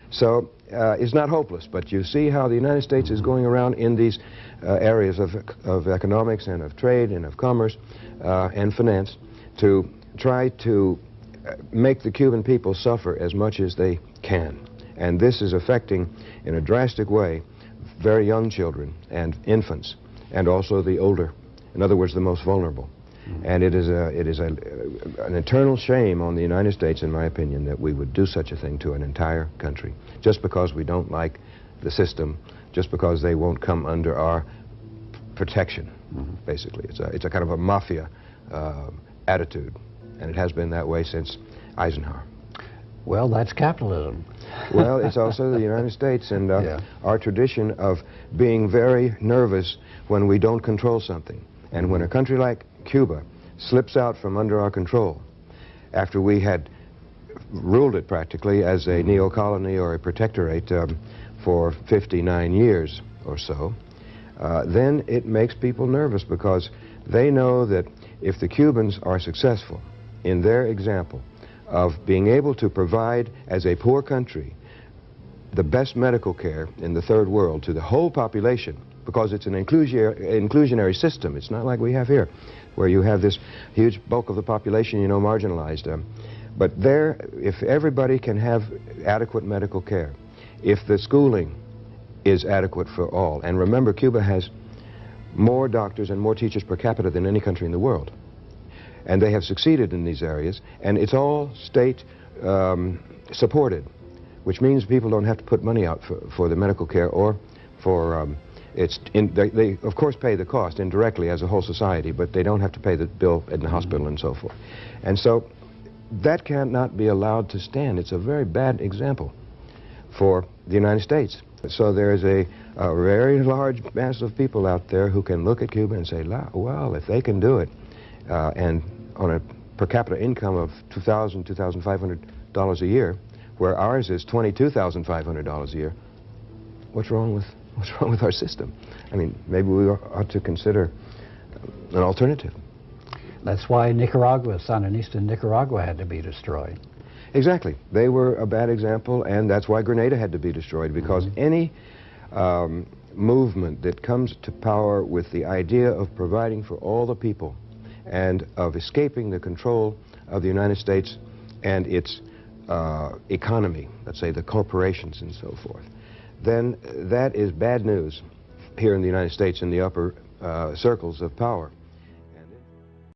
So it's not hopeless, but you see how the United States is going around in these areas of economics and of trade and of commerce and finance to try to make the Cuban people suffer as much as they can. And this is affecting, in a drastic way, very young children and infants, and also the older, in other words, the most vulnerable. And it is an eternal shame on the United States, in my opinion, that we would do such a thing to an entire country, just because we don't like the system, just because they won't come under our protection, basically. It's a kind of a mafia attitude, and it has been that way since Eisenhower. Well, that's capitalism. Well, it's also the United States, and our tradition of being very nervous when we don't control something. And when a country like Cuba slips out from under our control, after we had ruled it practically as a neo-colony or a protectorate for 59 years or so, then it makes people nervous, because they know that if the Cubans are successful in their example of being able to provide, as a poor country, the best medical care in the third world to the whole population, because it's an inclusionary system. It's not like we have here, where you have this huge bulk of the population, you know, marginalized. But there, if everybody can have adequate medical care, if the schooling is adequate for all, and remember, Cuba has more doctors and more teachers per capita than any country in the world, and they have succeeded in these areas, and it's all state supported, which means people don't have to put money out for the medical care or for they of course pay the cost indirectly as a whole society, but they don't have to pay the bill in the hospital and so forth. And so that cannot be allowed to stand. It's a very bad example for the United States. So there is a very large mass of people out there who can look at Cuba and say, well, if they can do it, and on a per capita income of $2,000, $2,500 a year, where ours is $22,500 a year, what's wrong with our system? I mean, maybe we ought to consider an alternative. That's why Nicaragua, Sandinista in Nicaragua, had to be destroyed. Exactly. They were a bad example, and that's why Grenada had to be destroyed, because any movement that comes to power with the idea of providing for all the people and of escaping the control of the United States and its economy, let's say the corporations and so forth, then that is bad news here in the United States in the upper circles of power.